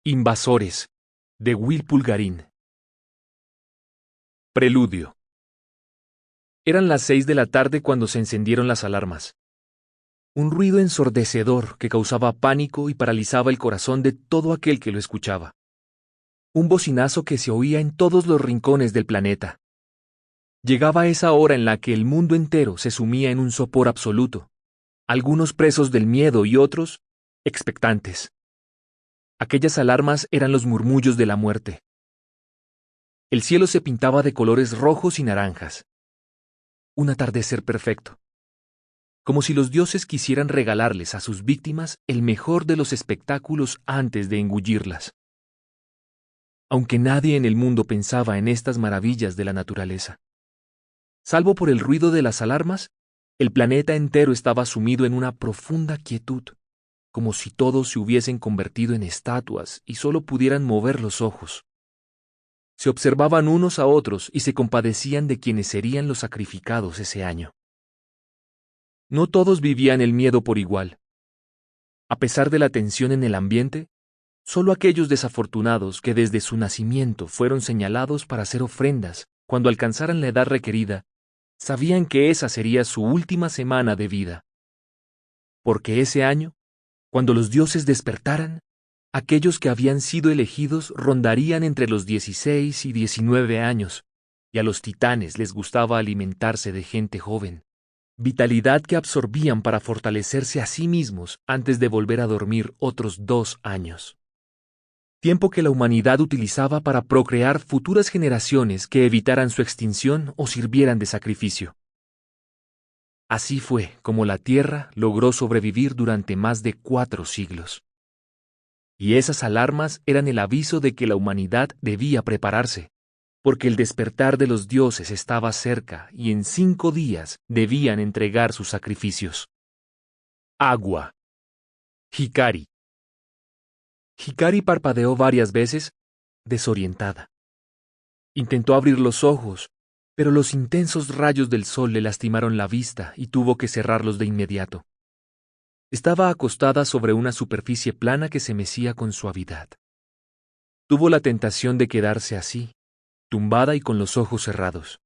Invasores, de Will Pulgarín. Preludio. Eran las 6 de la tarde cuando se encendieron las alarmas. Un ruido ensordecedor que causaba pánico y paralizaba el corazón de todo aquel que lo escuchaba. Un bocinazo que se oía en todos los rincones del planeta. Llegaba esa hora en la que el mundo entero se sumía en un sopor absoluto, algunos presos del miedo y otros expectantes. Aquellas alarmas eran los murmullos de la muerte. El cielo se pintaba de colores rojos y naranjas. Un atardecer perfecto. Como si los dioses quisieran regalarles a sus víctimas el mejor de los espectáculos antes de engullirlas. Aunque nadie en el mundo pensaba en estas maravillas de la naturaleza. Salvo por el ruido de las alarmas, el planeta entero estaba sumido en una profunda quietud, como si todos se hubiesen convertido en estatuas y solo pudieran mover los ojos. Se observaban unos a otros y se compadecían de quienes serían los sacrificados ese año. No todos vivían el miedo por igual. A pesar de la tensión en el ambiente, solo aquellos desafortunados que desde su nacimiento fueron señalados para hacer ofrendas cuando alcanzaran la edad requerida, sabían que esa sería su última semana de vida. Porque ese año, cuando los dioses despertaran, aquellos que habían sido elegidos rondarían entre los 16 y 19 años, y a los titanes les gustaba alimentarse de gente joven, vitalidad que absorbían para fortalecerse a sí mismos antes de volver a dormir otros 2 años. Tiempo que la humanidad utilizaba para procrear futuras generaciones que evitaran su extinción o sirvieran de sacrificio. Así fue como la Tierra logró sobrevivir durante más de 4 siglos. Y esas alarmas eran el aviso de que la humanidad debía prepararse, porque el despertar de los dioses estaba cerca y en 5 días debían entregar sus sacrificios. Agua. Hikari. Hikari parpadeó varias veces, desorientada. Intentó abrir los ojos, pero los intensos rayos del sol le lastimaron la vista y tuvo que cerrarlos de inmediato. Estaba acostada sobre una superficie plana que se mecía con suavidad. Tuvo la tentación de quedarse así, tumbada y con los ojos cerrados.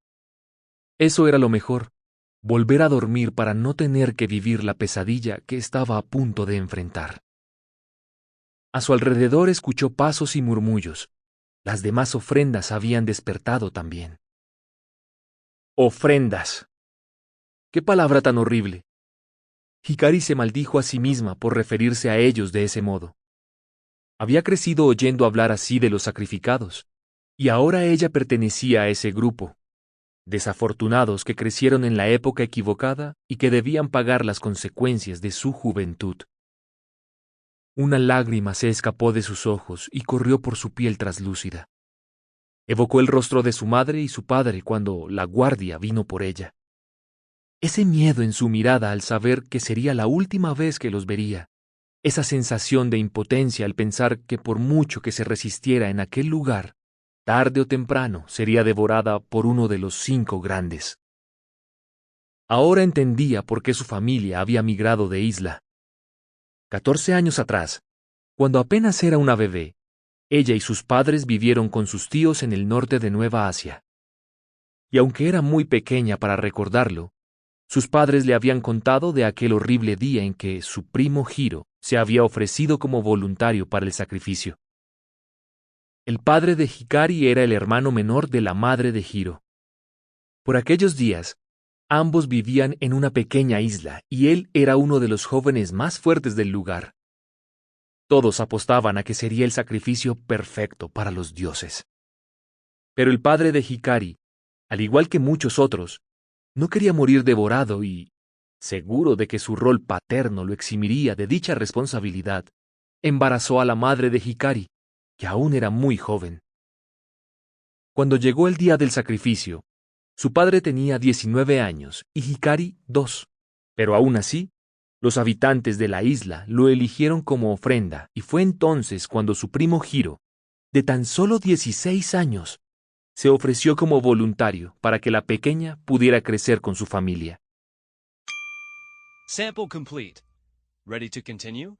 Eso era lo mejor, volver a dormir para no tener que vivir la pesadilla que estaba a punto de enfrentar. A su alrededor escuchó pasos y murmullos. Las demás ofrendas habían despertado también. Ofrendas. ¡Qué palabra tan horrible! Hikari se maldijo a sí misma por referirse a ellos de ese modo. Había crecido oyendo hablar así de los sacrificados, y ahora ella pertenecía a ese grupo, desafortunados que crecieron en la época equivocada y que debían pagar las consecuencias de su juventud. Una lágrima se escapó de sus ojos y corrió por su piel traslúcida. Evocó el rostro de su madre y su padre cuando la guardia vino por ella. Ese miedo en su mirada al saber que sería la última vez que los vería, esa sensación de impotencia al pensar que por mucho que se resistiera en aquel lugar, tarde o temprano sería devorada por uno de los 5 grandes. Ahora entendía por qué su familia había migrado de isla. 14 años atrás, cuando apenas era una bebé, ella y sus padres vivieron con sus tíos en el norte de Nueva Asia. Y aunque era muy pequeña para recordarlo, sus padres le habían contado de aquel horrible día en que su primo Hiro se había ofrecido como voluntario para el sacrificio. El padre de Hikari era el hermano menor de la madre de Hiro. Por aquellos días, ambos vivían en una pequeña isla y él era uno de los jóvenes más fuertes del lugar. Todos apostaban a que sería el sacrificio perfecto para los dioses. Pero el padre de Hikari, al igual que muchos otros, no quería morir devorado y, seguro de que su rol paterno lo eximiría de dicha responsabilidad, embarazó a la madre de Hikari, que aún era muy joven. Cuando llegó el día del sacrificio, su padre tenía 19 años y Hikari 2, pero aún así, los habitantes de la isla lo eligieron como ofrenda y fue entonces cuando su primo Hiro, de tan solo 16 años, se ofreció como voluntario para que la pequeña pudiera crecer con su familia. Sample complete. Ready to continue?